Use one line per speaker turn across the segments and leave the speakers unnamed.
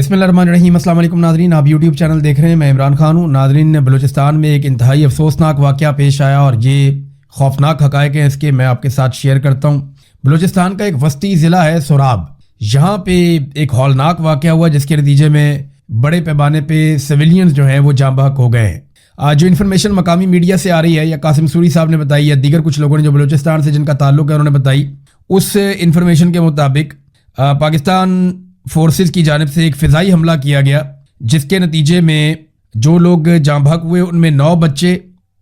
बिस्मिल्लाहिर्रहमानिर्रहीम। अस्सलाम वालेकुम नाज़रीन, आप यूट्यूब चैनल देख रहे हैं, मैं इमरान खान हूँ। नाज़रीन, बलूचिस्तान में एक इंतहाई अफसोसनाक वाक़या पेश आया और ये खौफनाक हक़ाइक़ हैं इसके मैं आपके साथ शेयर करता हूँ। बलूचिस्तान का एक वस्ती ज़िला है सोराब, यहाँ पे एक हौलनाक वाक़या हुआ जिसके नतीजे में बड़े पैमाने पे सिविलियंस जो हैं वो जाँ बहक हो गए हैं। जो इन्फॉर्मेशन मकामी मीडिया से आ रही है या कासिम सूरी साहब ने बताई या दीगर कुछ लोगों ने जो बलूचिस्तान से जिनका ताल्लुक़ है उन्होंने बताई, उस इन्फॉर्मेशन के मुताबिक पाकिस्तान फोर्सेस की जानिब से एक फ़िज़ाई हमला किया गया जिसके नतीजे में जो लोग जाँ बहक हुए उनमें 9 बच्चे,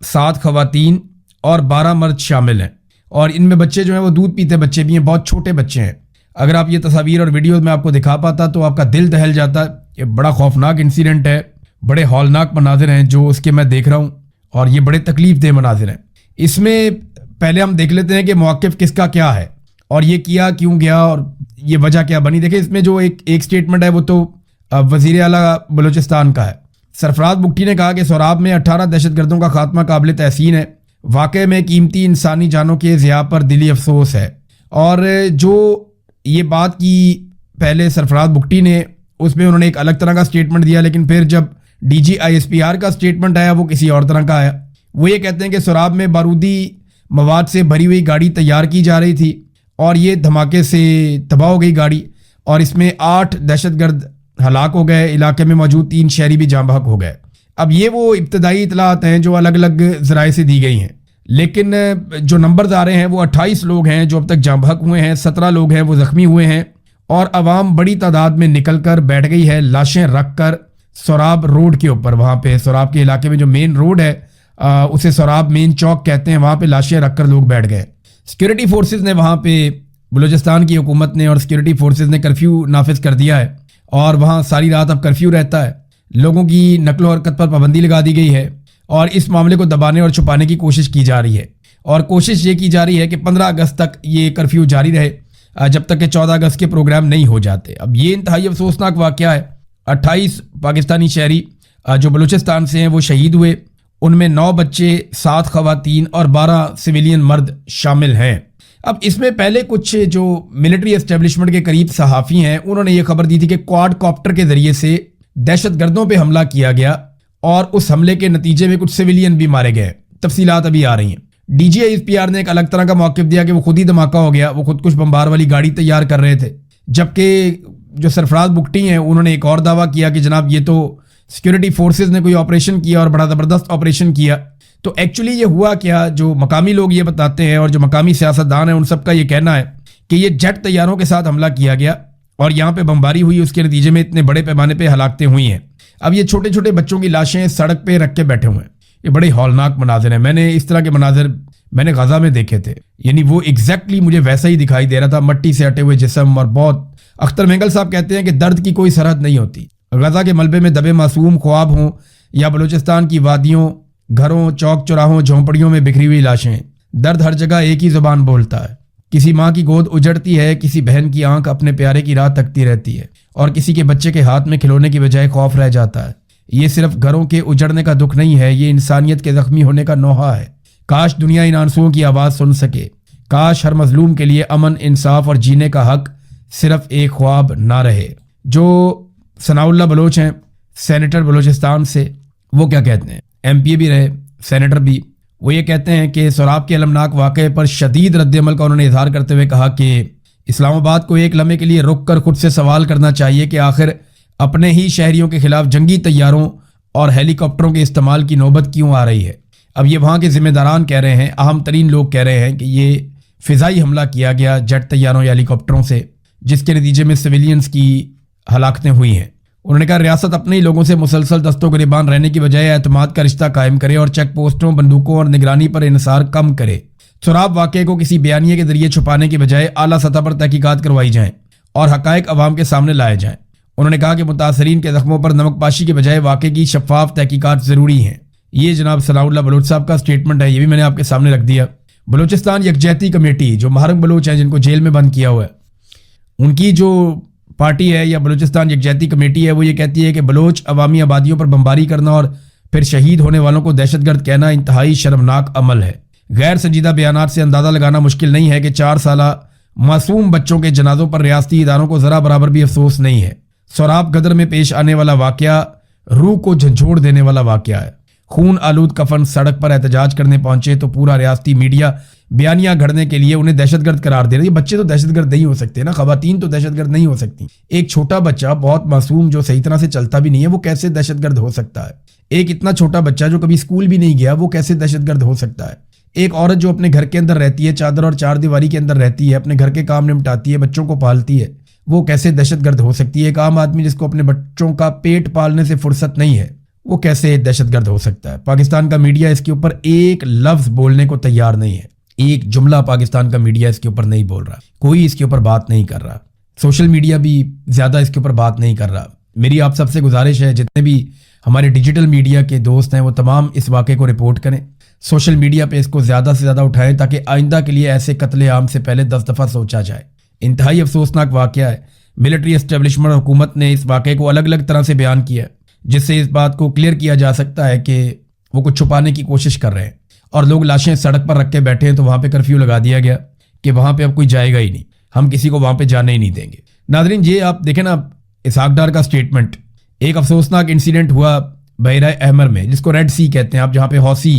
7 ख़वातीन और 12 मर्द शामिल हैं। और इनमें बच्चे जो हैं वो दूध पीते बच्चे भी हैं, बहुत छोटे बच्चे हैं। अगर आप ये तस्वीर और वीडियोज़ में आपको दिखा पाता तो आपका दिल दहल जाता। ये बड़ा खौफनाक इंसिडेंट है, बड़े हौलनाक मनाजिर हैं जो उसके मैं देख रहा हूँ और ये बड़े तकलीफ़ देह मनाजिर हैं। इसमें पहले हम देख लेते हैं कि मौक़िफ़ किसका क्या है और ये किया क्यों गया और ये वजह क्या बनी। देखिए, इसमें जो एक स्टेटमेंट है वो तो वज़ीर आला बलूचिस्तान का है। सरफराज बुगटी ने कहा कि सोराब में 18 दहशतगर्दों का खात्मा काबिल तहसीन है। वाक़े में कीमती इंसानी जानों के ज़िया पर दिली अफसोस है। और जो ये बात की पहले सरफराज बुगटी ने, उसमें उन्होंने एक अलग तरह का स्टेटमेंट दिया, लेकिन फिर जब DG-ISPR का स्टेटमेंट आया वो किसी और तरह का आया। वो ये कहते हैं कि सोराब में बारूदी मवाद से भरी हुई गाड़ी तैयार की जा रही थी और ये धमाके से तबाह हो गई गाड़ी और इसमें 8 दहशतगर्द हलाक हो गए। इलाके में मौजूद 3 शहरी भी जाँ बहक हो गए। अब ये वो इब्तदाई इतलात हैं जो अलग अलग ज़राए से दी गई हैं, लेकिन जो नंबर्स आ रहे हैं वो 28 लोग हैं जो अब तक जाँ बहक हुए हैं, 17 लोग हैं वो ज़ख्मी हुए हैं और आवाम बड़ी तादाद में निकल कर बैठ गई है, लाशें रख कर सोराब रोड के ऊपर। वहाँ पे सोराब के इलाके में जो मेन रोड है उसे सोराब मेन चौक कहते हैं, वहाँ पे लाशें रख कर लोग बैठ गए। सिक्योरिटी फोर्सेस ने वहाँ पे, बलूचिस्तान की हुकूमत ने और सिक्योरिटी फोर्सेस ने कर्फ्यू नाफिज कर दिया है और वहाँ सारी रात अब कर्फ्यू रहता है। लोगों की नकलो हरकत पर पाबंदी लगा दी गई है और इस मामले को दबाने और छुपाने की कोशिश की जा रही है। और कोशिश ये की जा रही है कि 15 अगस्त तक ये कर्फ्यू जारी रहे जब तक कि 14 अगस्त के प्रोग्राम नहीं हो जाते। अब ये इंतहाई अफसोसनाक वाक़या है। 28 पाकिस्तानी शहरी जो बलूचिस्तान से हैं वो शहीद हुए, उनमें 9 बच्चे, 7 ख़वातीन और 12 सिविलियन मर्द शामिल हैं। अब इसमें पहले कुछ जो मिलिट्री एस्टेब्लिशमेंट के करीब सहाफ़ी हैं उन्होंने ये खबर दी थी कि क्वाड कॉप्टर के ज़रिए से दहशतगर्दों पे हमला किया गया और उस हमले के नतीजे में कुछ सिविलियन भी मारे गए। तफसीलात अभी आ रही हैं। DG-ISPR ने एक अलग तरह का मौक़िफ़ दिया कि वो खुद ही धमाका हो गया, वो खुद कुछ बम्बार वाली गाड़ी तैयार कर रहे थे। जबकि जो सरफराज बुगटी हैं उन्होंने एक और दावा किया कि जनाब ये तो सिक्योरिटी फोर्सेस ने कोई ऑपरेशन किया और बड़ा ज़बरदस्त ऑपरेशन किया। तो एक्चुअली ये हुआ क्या, जो मकामी लोग ये बताते हैं और जो मकामी सियासतदान हैं उन सब का ये कहना है कि ये जेट तैयारों के साथ हमला किया गया और यहाँ पे बमबारी हुई, उसके नतीजे में इतने बड़े पैमाने पे हलाकतें हुई हैं। अब ये छोटे छोटे बच्चों की लाशें सड़क पे रख के बैठे हुए हैं। ये बड़े हौलनाक मनाजिर हैं। मैंने इस तरह के मनाजिर मैंने गजा में देखे थे, यानी वो एग्जैक्टली मुझे वैसा ही दिखाई दे रहा था, मट्टी से हटे हुए जिस्म और बहुत। अख्तर मेंगल साहब कहते हैं कि दर्द की कोई सरहद नहीं होती। गजा के मलबे में दबे मासूम ख्वाब हों या बलूचिस्तान की वादियों, घरों, चौक चौराहों, झोंपड़ियों में बिखरी हुई लाशें, दर्द हर जगह एक ही ज़ुबान बोलता है। किसी माँ की गोद उजड़ती है, किसी बहन की आंख अपने प्यारे की राह तकती रहती है और किसी के बच्चे के हाथ में खिलौने की बजाय खौफ रह जाता है। ये सिर्फ घरों के उजड़ने का दुख नहीं है, ये इंसानियत के ज़ख्मी होने का नोहा है। काश दुनिया इन आंसुओं की आवाज़ सुन सके। काश हर मजलूम के लिए अमन, इंसाफ और जीने का हक सिर्फ एक ख्वाब ना रहे। जो सनाउल्लाह बलोच हैं, सेनेटर बलूचिस्तान से, वो क्या कहते हैं, MP भी रहे, सेनेटर भी, वो ये कहते हैं कि सोराब के अलमनाक वाक़े पर शदीद रद्द-ए-अमल का उन्होंने इजहार करते हुए कहा कि इस्लामाबाद को एक लम्हे के लिए रुक कर खुद से सवाल करना चाहिए कि आखिर अपने ही शहरियों के खिलाफ जंगी तैयारों और हेलीकॉप्टरों के इस्तेमाल की नौबत क्यों आ रही है। अब ये वहाँ के ज़िम्मेदारान कह रहे हैं, अहम तरीन लोग कह रहे हैं कि ये फ़िज़ाई हमला किया गया जेट तैयारों या हेलीकॉप्टरों से, जिसके नतीजे में सिविलियंस की हलाकतें हुई हैं। उन्होंने कहा रियासत अपने ही लोगों से मुसलसल दस्तों गिरबान रहने की बजाय एतमाद का रिश्ता कायम करे और चेक पोस्टों, बंदूकों और निगरानी पर इन्हिसार कम करे। सोराब वाक़े को किसी बयानिए के जरिए छुपाने की बजाय आला सतह पर तहकीकात करवाई जाएँ और हक़ाइक़ अवाम के सामने लाए जाएँ। उन्होंने कहा कि मुतासरीन के ज़ख्मों पर नमकपाशी के बजाय वाक़े की शफाफ तहकीकात ज़रूरी हैं। ये जनाब सनाउल्लाह बलोच साहब का स्टेटमेंट है, ये भी मैंने आपके सामने रख दिया। बलूचिस्तान यकजहती कमेटी, जो महरम बलोच हैं जिनको जेल में बंद किया हुआ है, उनकी जो पार्टी है या बलूचिस्तान यकजहती कमेटी है, वो ये कहती है कि बलोच अवामी आबादियों पर बमबारी करना और फिर शहीद होने वालों को दहशतगर्द कहना इंतहाई शर्मनाक अमल है। गैर संजीदा बयानात से अंदाज़ा लगाना मुश्किल नहीं है कि 4 साला मासूम बच्चों के जनाजों पर रियासती इदारों को ज़रा बराबर भी अफसोस नहीं है। سوراب گدر میں پیش آنے والا واقعہ روح کو جھنجھوڑ دینے والا واقعہ ہے۔ خون آلود کفن سڑک پر احتجاج کرنے پہنچے تو پورا ریاستی میڈیا بیانیہ گھڑنے کے لیے انہیں دہشت گرد قرار دے رہے ہیں۔ بچے تو دہشت گرد نہیں ہو سکتے نا، خواتین تو دہشت گرد نہیں ہو سکتی۔ ایک چھوٹا بچہ بہت معصوم جو صحیح طرح سے چلتا بھی نہیں ہے وہ کیسے دہشت گرد ہو سکتا ہے؟ ایک اتنا چھوٹا بچہ جو کبھی اسکول بھی نہیں گیا وہ کیسے دہشت گرد ہو سکتا ہے؟ ایک عورت جو اپنے گھر کے اندر رہتی ہے، چادر اور چار دیواری کے اندر رہتی ہے، اپنے گھر کے کام نمٹاتی ہے، بچوں کو پالتی ہے، وہ کیسے دہشت گرد ہو سکتی ہے؟ ایک عام آدمی جس کو اپنے بچوں کا پیٹ پالنے سے فرصت نہیں ہے وہ کیسے دہشت گرد ہو سکتا ہے؟ پاکستان کا میڈیا اس کے اوپر ایک لفظ بولنے کو تیار نہیں ہے، ایک جملہ پاکستان کا میڈیا اس کے اوپر نہیں بول رہا، کوئی اس کے اوپر بات نہیں کر رہا، سوشل میڈیا بھی زیادہ اس کے اوپر بات نہیں کر رہا۔ میری آپ سب سے گزارش ہے، جتنے بھی ہمارے ڈیجیٹل میڈیا کے دوست ہیں وہ تمام اس واقعے کو رپورٹ کریں، سوشل میڈیا پہ اس کو زیادہ سے زیادہ اٹھائیں تاکہ آئندہ کے لیے ایسے قتل عام سے پہلے 10 دفعہ سوچا جائے۔ انتہائی افسوسناک واقعہ ہے۔ ملٹری اسٹیبلشمنٹ اور حکومت نے اس واقعے کو الگ الگ طرح سے بیان کیا ہے، جس سے اس بات کو کلیئر کیا جا سکتا ہے کہ وہ کچھ چھپانے کی کوشش کر رہے ہیں، اور لوگ لاشیں سڑک پر رکھ کے بیٹھے ہیں تو وہاں پہ کرفیو لگا دیا گیا کہ وہاں پہ اب کوئی جائے گا ہی نہیں، ہم کسی کو وہاں پہ جانے ہی نہیں دیں گے۔ ناظرین، یہ آپ دیکھیں نا اسحاق ڈار کا سٹیٹمنٹ، ایک افسوسناک انسیڈنٹ ہوا بحیرہ احمر میں جس کو ریڈ سی کہتے ہیں آپ، جہاں پہ حوثی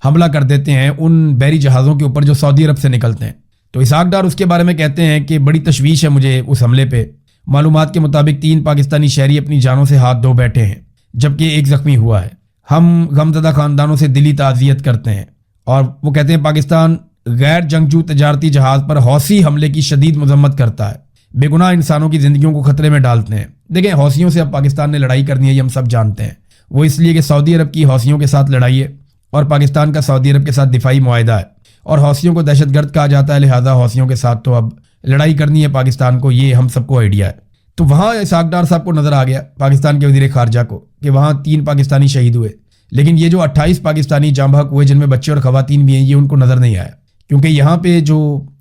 حملہ کر دیتے ہیں ان بحری جہازوں کے اوپر جو سعودی عرب سے نکلتے ہیں۔ تو اسحاق ڈار اس کے بارے میں کہتے ہیں کہ بڑی تشویش ہے مجھے اس حملے پہ، معلومات کے مطابق 3 پاکستانی شہری اپنی جانوں سے ہاتھ دھو بیٹھے ہیں جبکہ ایک زخمی ہوا ہے، ہم غمزدہ خاندانوں سے دلی تعزیت کرتے ہیں۔ اور وہ کہتے ہیں پاکستان غیر جنگجو تجارتی جہاز پر حوثی حملے کی شدید مذمت کرتا ہے، بے گناہ انسانوں کی زندگیوں کو خطرے میں ڈالتے ہیں۔ دیکھیں، حوثیوں سے اب پاکستان نے لڑائی کرنی ہے، یہ ہم سب جانتے ہیں، وہ اس لیے کہ سعودی عرب کی حوثیوں کے ساتھ لڑائی ہے اور پاکستان کا سعودی عرب کے ساتھ دفاعی معاہدہ ہے، اور حوثیوں کو دہشت گرد کہا جاتا ہے، لہٰذا حوثیوں کے ساتھ تو اب لڑائی کرنی ہے پاکستان کو، یہ ہم سب کو آئیڈیا ہے۔ تو وہاں اسحاق ڈار صاحب کو نظر آ گیا، پاکستان کے وزیر خارجہ کو، کہ وہاں 3 پاکستانی شہید ہوئے، لیکن یہ جو 28 پاکستانی جاں بحق ہوئے جن میں بچے اور خواتین بھی ہیں، یہ ان کو نظر نہیں آیا، کیونکہ یہاں پہ جو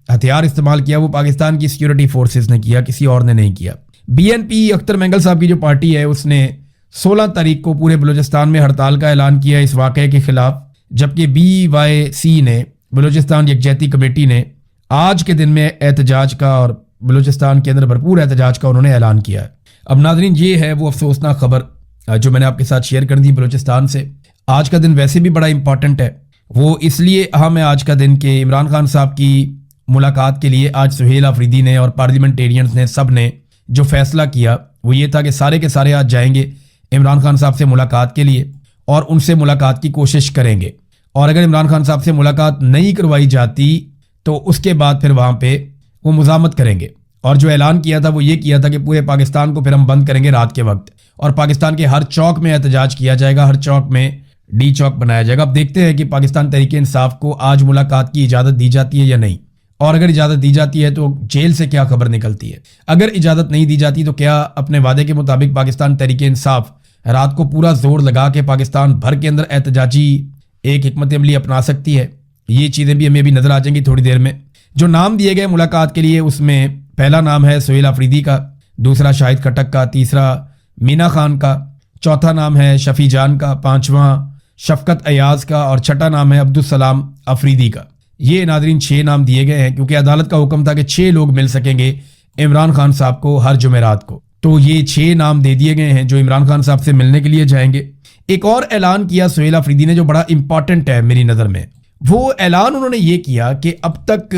ہتھیار استعمال کیا وہ پاکستان کی سیکیورٹی فورسز نے کیا، کسی اور نے نہیں کیا۔ B N P Akhtar Mengal صاحب کی جو پارٹی ہے اس نے 16 تاریخ کو پورے بلوچستان میں ہڑتال کا اعلان کیا اس واقعے کے خلاف، جبکہ بی وائی سی نے، بلوچستان یکجہتی کمیٹی نے، آج کے دن میں احتجاج کا اور بلوچستان کے اندر بھرپور احتجاج کا انہوں نے اعلان کیا ہے۔ اب ناظرین، یہ ہے وہ افسوسناک خبر جو میں نے آپ کے ساتھ شیئر کر دی بلوچستان سے۔ آج کا دن ویسے بھی بڑا امپورٹنٹ ہے، وہ اس لیے اہم ہے آج کا دن کہ عمران خان صاحب کی ملاقات کے لیے آج سہیل آفریدی نے اور پارلیمنٹیرینز نے سب نے جو فیصلہ کیا وہ یہ تھا کہ سارے کے سارے آج جائیں گے عمران خان صاحب سے ملاقات کے لیے اور ان سے ملاقات کی کوشش کریں گے، اور اگر عمران خان صاحب سے ملاقات نہیں کروائی جاتی تو اس کے بعد پھر وہاں پہ وہ مزاحمت کریں گے، اور جو اعلان کیا تھا وہ یہ کیا تھا کہ پورے پاکستان کو پھر ہم بند کریں گے رات کے وقت، اور پاکستان کے ہر چوک میں احتجاج کیا جائے گا، ہر چوک میں ڈی چوک بنایا جائے گا۔ اب دیکھتے ہیں کہ پاکستان تحریک انصاف کو آج ملاقات کی اجازت دی جاتی ہے یا نہیں، اور اگر اجازت دی جاتی ہے تو جیل سے کیا خبر نکلتی ہے، اگر اجازت نہیں دی جاتی تو کیا اپنے وعدے کے مطابق پاکستان تحریک انصاف رات کو پورا زور لگا کے پاکستان بھر کے اندر احتجاجی ایک حکمت عملی اپنا سکتی ہے؟ یہ چیزیں بھی ہمیں بھی نظر آ جائیں گی تھوڑی دیر میں۔ جو نام دیے گئے ملاقات کے لیے اس میں پہلا نام ہے سہیل آفریدی کا، دوسرا شاہد کھٹک کا، تیسرا مینا خان کا، چوتھا نام ہے شفیع جان کا، پانچواں شفقت ایاز کا، اور چھٹا نام ہے عبدالسلام افریدی کا۔ یہ ناظرین 6 نام دیے گئے ہیں، کیونکہ عدالت کا حکم تھا کہ 6 لوگ مل سکیں گے عمران خان صاحب کو ہر جمعرات کو، تو یہ 6 نام دے دیے گئے ہیں جو عمران خان صاحب سے ملنے کے لیے جائیں گے۔ ایک اور اعلان کیا سہیل آفریدی نے جو بڑا امپورٹنٹ ہے میری نظر میں، وہ اعلان انہوں نے یہ کیا کہ اب تک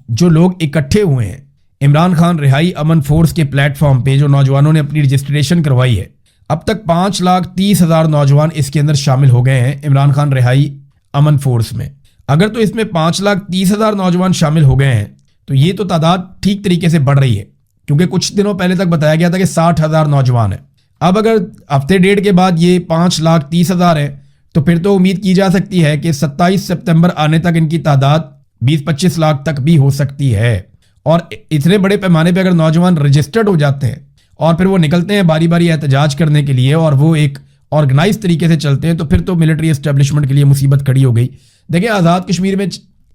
جو لوگ اکٹھے ہوئے ہیں عمران خان رہائی امن فورس کے پلیٹ فارم پہ، جو نوجوانوں نے اپنی رجسٹریشن کروائی ہے، اب تک 5,30,000 نوجوان اس کے اندر شامل ہو گئے ہیں عمران خان رہائی امن فورس میں۔ اگر تو اس میں 5,30,000 نوجوان شامل ہو گئے ہیں تو یہ تو تعداد ٹھیک طریقے سے بڑھ رہی ہے، کیونکہ کچھ دنوں پہلے تک بتایا گیا تھا کہ 60,000 نوجوان ہیں۔ اب اگر ہفتے ڈیڑھ کے بعد یہ 5,30,000 ہے تو پھر تو امید کی جا سکتی ہے کہ 27 سپتمبر آنے تک ان کی تعداد 20-25 لاکھ تک بھی ہو سکتی ہے۔ اور اتنے بڑے پیمانے پہ اگر نوجوان رجسٹرڈ ہو جاتے ہیں اور پھر وہ نکلتے ہیں باری باری احتجاج کرنے کے لیے اور وہ ایک آرگنائز طریقے سے چلتے ہیں، تو پھر تو ملٹری اسٹیبلشمنٹ کے لیے مصیبت کھڑی ہو گئی۔ دیکھیں، آزاد کشمیر میں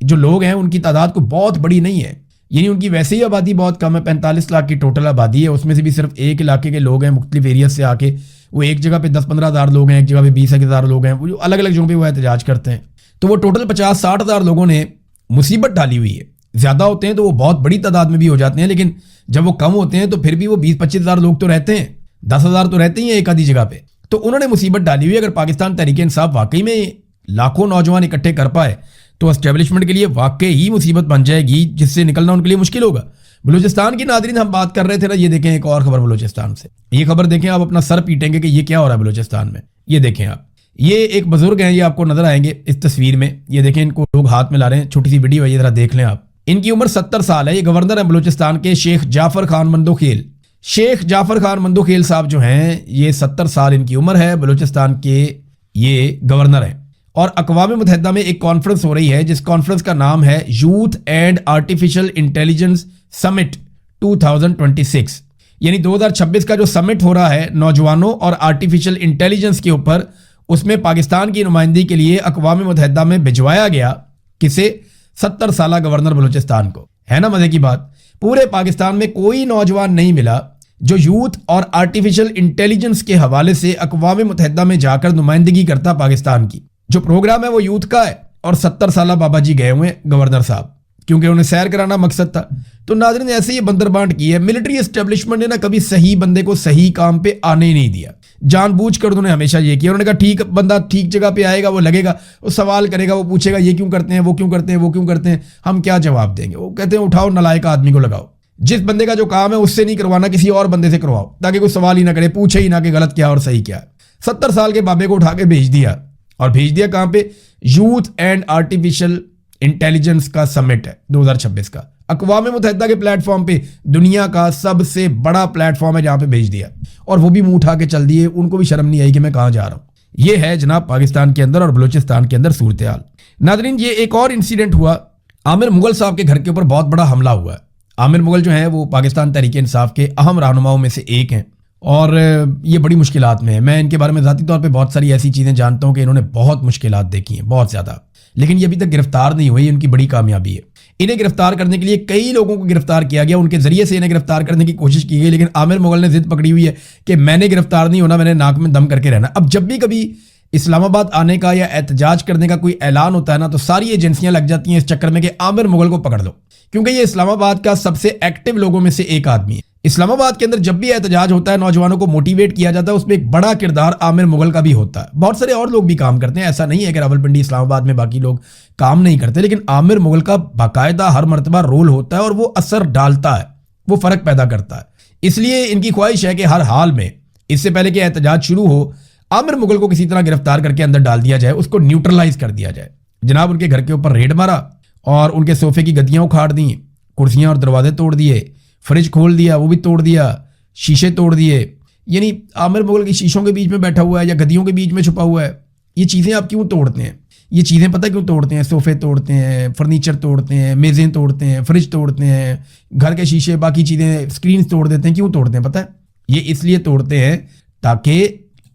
جو لوگ ہیں ان کی تعداد کو بہت بڑی نہیں ہے، یعنی ان کی ویسے ہی آبادی بہت کم ہے، 45 لاکھ کی ٹوٹل آبادی ہے، اس میں سے بھی صرف ایک علاقے کے لوگ ہیں مختلف ایریاز سے آ کے، وہ ایک جگہ پہ 10-15 ہزار لوگ ہیں، ایک جگہ پہ 20,000 لوگ ہیں، وہ جو الگ الگ جگہوں پہ وہ احتجاج کرتے ہیں، تو وہ ٹوٹل 50-60 ہزار لوگوں نے مصیبت ڈالی ہوئی ہے۔ زیادہ ہوتے ہیں تو وہ بہت بڑی تعداد میں بھی ہو جاتے ہیں، لیکن جب وہ کم ہوتے ہیں تو پھر بھی وہ 20-25 ہزار لوگ تو رہتے ہیں۔ 10,000 तो रहते ही हैं एक आधी जगह पे। तो उन्होंने मुसीबत डाली हुई। अगर पाकिस्तान तहरीक इंसाफ वाकई में लाखों नौजवान इकट्ठे कर पाए तो एस्टेब्लिशमेंट के लिए वाकई ही मुसीबत बन जाएगी, जिससे निकलना उनके लिए मुश्किल होगा। बलूचिस्तान की नादरीन हम बात कर रहे थे ना, ये देखें एक और खबर बलूचिस्तान से। ये खबर देखें, आप अपना सर पीटेंगे कि ये क्या हो रहा है बलूचिस्तान में। ये देखें आप, ये एक बुजुर्ग हैं, ये आपको नजर आएंगे इस तस्वीर में। ये देखें, इनको लोग हाथ में ला रहे हैं, छोटी सी वीडियो है, ये जरा देख लें आप। इनकी उम्र 70 साल है। ये गवर्नर है बलूचिस्तान के, शेख जाफर खान मंदोखेल। शेख जाफर खान मंदोखेल साहब जो हैं, ये 70 साल इनकी उम्र है, बलूचिस्तान के ये गवर्नर हैं। और अक़वाम मुत्तहिदा में एक कॉन्फ्रेंस हो रही है, जिस कॉन्फ्रेंस का नाम है youth and artificial intelligence summit 2026, यानी 2026 का जो समिट हो रहा है नौजवानों और आर्टिफिशियल इंटेलिजेंस के ऊपर, उसमें पाकिस्तान की नुमाइंदगी के लिए अक़वाम मुत्तहिदा में भिजवाया गया किसे? 70 साल गवर्नर बलूचिस्तान को। है ना मजे की बात। पूरे पाकिस्तान में कोई नौजवान नहीं मिला जो यूथ और आर्टिफिशियल इंटेलिजेंस के हवाले से अक़वाम मुत्तहिदा में जाकर नुमाइंदगी करता पाकिस्तान की। जो प्रोग्राम है वो यूथ का है और 70 साल बाबा जी गए हुए गवर्नर साहब, क्योंकि उन्हें सैर कराना मकसद था। तो नाज़रीन, ऐसे ही बंदरबांट की है मिलिट्री एस्टेब्लिशमेंट ने ना, कभी सही बंदे को सही काम पे आने ही नहीं दिया। जानबूझकर उन्होंने हमेशा ये किया। उन्होंने कहा ठीक बंदा ठीक जगह पे आएगा, वो लगेगा, वो सवाल करेगा, वो पूछेगा ये क्यों करते हैं, वो क्यों करते हैं, वो क्यों करते हैं, हम क्या जवाब देंगे। वो कहते हैं उठाओ नालायक आदमी को लगाओ, जिस बंदे का जो काम है उससे नहीं करवाना, किसी और बंदे से करवाओ, ताकि कोई सवाल ही ना करे, पूछे ही ना कि गलत क्या और सही क्या है। 70 साल के बाबे को उठा के भेज दिया, और भेज दिया कहां पे? यूथ एंड आर्टिफिशियल इंटेलिजेंस का समिट है 2026 का, अक़वाम मुत्तहिदा के प्लेटफॉर्म पे, दुनिया का सबसे बड़ा प्लेटफॉर्म है, जहां पे भेज दिया। और वो भी मुंह उठा के चल दिए, उनको भी शर्म नहीं आई कि मैं कहां जा रहा हूं। ये है जनाब पाकिस्तान के अंदर और बलूचिस्तान के अंदर सूरत हाल। नाज़रीन, ये एक और इंसिडेंट हुआ, आमिर मुगल साहब के घर के ऊपर बहुत बड़ा हमला हुआ है। आमिर मुगल जो है वो पाकिस्तान तहरीक इंसाफ के अहम रहनुमाओं में से एक हैं, और ये बड़ी मुश्किलात में है। मैं इनके बारे में ज़ाती तौर पे बहुत सारी ऐसी चीज़ें जानता हूँ कि इन्होंने बहुत मुश्किलात देखी हैं, बहुत ज़्यादा, लेकिन ये अभी तक गिरफ्तार नहीं हुई। इनकी बड़ी कामयाबी है। इन्हें गिरफ्तार करने के लिए कई लोगों को गिरफ्तार किया गया, उनके जरिए से इन्हें गिरफ्तार करने की कोशिश की गई, लेकिन आमिर मुगल ने जिद पकड़ी हुई है कि मैंने गिरफ्तार नहीं होना, मैंने नाक में दम करके रहना। अब जब भी कभी इस्लामाबाद आने का या एहतजाज करने का कोई ऐलान होता है ना, तो सारी एजेंसियां लग जाती हैं इस चक्कर में कि आमिर मुगल को पकड़ लो, क्योंकि ये इस्लामाबाद का सबसे एक्टिव लोगों में से एक आदमी है। इस्लामाबाद के अंदर जब भी एहतजाज होता है, नौजवानों को मोटिवेट किया जाता है, उसमें एक बड़ा किरदार आमिर मुगल का भी होता है। बहुत सारे और लोग भी काम करते हैं, ऐसा नहीं है कि रावलपिंडी इस्लामाबाद में बाकी लोग काम नहीं करते, लेकिन आमिर मुगल का बाकायदा हर मरतबा रोल होता है और वो असर डालता है, वो फर्क पैदा करता है। इसलिए इनकी ख्वाहिश है कि हर हाल में, इससे पहले कि एहतजाज शुरू हो, आमिर मुगल को किसी तरह गिरफ्तार करके अंदर डाल दिया जाए, उसको न्यूट्रलाइज कर दिया जाए। जनाब, उनके घर के ऊपर रेड मारा और उनके सोफे की गद्दियां उखाड़ दी, कुर्सियां और दरवाजे तोड़ दिए, फ्रिज खोल दिया, वो भी तोड़ दिया, शीशे तोड़ दिए। यानी आमिर मुगल की शीशों के बीच में बैठा हुआ है या गद्दियों के बीच में छुपा हुआ है। ये चीज़ें आप क्यों तोड़ते हैं? ये चीज़ें पता क्यों तोड़ते हैं? सोफे तोड़ते हैं, फर्नीचर तोड़ते हैं, मेज़ें तोड़ते हैं, फ्रिज तोड़ते हैं, घर के शीशे, बाकी चीज़ें, स्क्रीन तोड़ देते हैं। क्यों तोड़ते हैं पता है? ये इसलिए तोड़ते हैं ताकि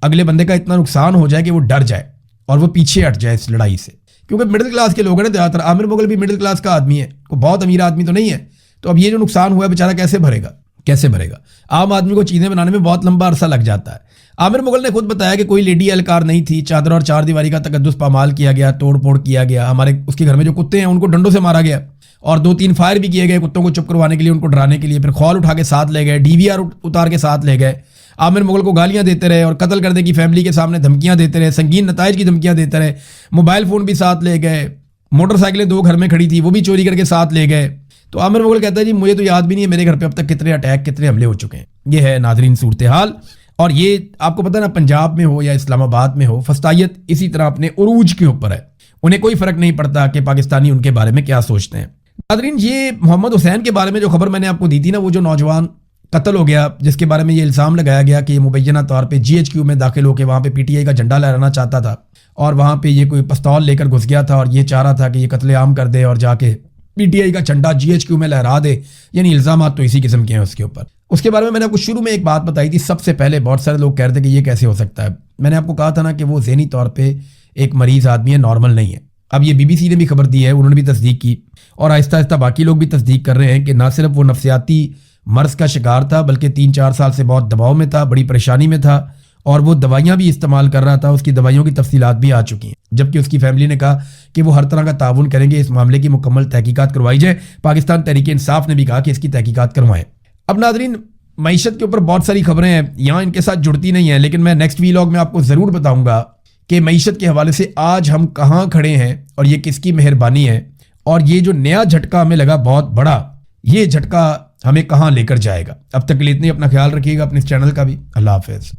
अगले बंदे का इतना नुकसान हो जाए कि वो डर जाए और वो पीछे हट जाए इस लड़ाई से। क्योंकि मिडिल क्लास के लोग हैं ना ज़्यादातर। आमिर मुगल भी मिडिल क्लास का आदमी है, कोई बहुत अमीर आदमी तो नहीं है। तो अब ये जो नुकसान हुआ है बेचारा कैसे भरेगा, कैसे भरेगा? आम आदमी को चीज़ें बनाने में बहुत लंबा अरसा लग जाता है। आमिर मुगल ने खुद बताया कि कोई लेडी एहलकार नहीं थी, चादर और चार दीवारी का तकद्दुस पामाल किया गया, तोड़ फोड़ किया गया। हमारे उसके घर में जो कुत्ते हैं उनको डंडों से मारा गया और 2-3 फायर भी किए गए कुत्तों को चुप करवाने के लिए, उनको डराने के लिए। फिर खौल उठा के साथ ले गए, DVR उतार के साथ ले गए। आमिर मुगल को गालियां देते रहे और कत्ल करने की फैमिली के सामने धमकियां देते रहे, संगीन नताइज की धमकियां देते रहे। मोबाइल फ़ोन भी साथ ले गए, मोटरसाइकिलें 2 घर में खड़ी थी वो भी चोरी करके साथ ले गए। तो आमिर मुगल कहता है जी मुझे तो याद भी नहीं है मेरे घर पे अब तक कितने अटैक, कितने हमले हो चुके हैं। ये है नाज़रीन सूरत हाल। और ये आपको पता है ना, पंजाब में हो या इस्लामाबाद में हो, फस्तायत इसी तरह अपने उरूज के ऊपर है। उन्हें कोई फर्क नहीं पड़ता कि पाकिस्तानी उनके बारे में क्या सोचते हैं। नाज़रीन, ये मोहम्मद हुसैन के बारे में जो खबर मैंने आपको दी थी ना, वो जो नौजवान कत्ल हो गया, जिसके बारे में ये इल्ज़ाम लगाया गया कि ये मुबैना तौर पे GHQ में दाखिल होकर वहाँ पे PTI का झंडा लहराना चाहता था और वहाँ पे ये कोई पिस्तौल लेकर घुस गया था और ये चाह रहा था कि ये कत्लेआम कर दे और जाके PTI का झंडा GHQ में लहरा दे। यानी इल्ज़ाम तो इसी किस्म के हैं उसके ऊपर। उसके बारे में मैंने आपको शुरू में एक बात बताई थी। सबसे पहले बहुत सारे लोग कह रहे थे कि ये कैसे हो सकता है। मैंने आपको कहा था ना कि वो ज़हनी तौर पर एक मरीज़ आदमी है, नॉर्मल नहीं है। अब ये BBC ने भी खबर दी है, उन्होंने भी तस्दीक की और आहिस्ता आहिस्ता बाकी लोग भी तस्दीक कर रहे हैं कि ना सिर्फ वो नफसियाती मर्ज का शिकार था, बल्कि 3-4 साल से बहुत दबाव में था, बड़ी परेशानी में था और वो दवाइयाँ भी इस्तेमाल कर रहा था। उसकी दवाइयों की तफसीलात भी आ चुकी हैं, जबकि उसकी फैमिली ने कहा कि वो हर तरह का ताउन करेंगे, इस मामले की मुकम्मल तहकीकात करवाई जाए। पाकिस्तान तहरीक इंसाफ ने भी कहा कि इसकी तहकीकात करवाएं। अब नाज़रीन, معیشت کے اوپر بہت ساری خبریں ہیں یہاں ان کے ساتھ جڑتی نہیں ہیں, لیکن میں نیکسٹ ویلاگ میں آپ کو ضرور بتاؤں گا کہ معیشت کے حوالے سے آج ہم کہاں کھڑے ہیں اور یہ کس کی مہربانی ہے, اور یہ جو نیا جھٹکا ہمیں لگا بہت بڑا, یہ جھٹکا ہمیں کہاں لے کر جائے گا. اب تک کے لیے اتنے, اپنا خیال رکھیے گا, اپنے اس چینل کا بھی. اللہ حافظ.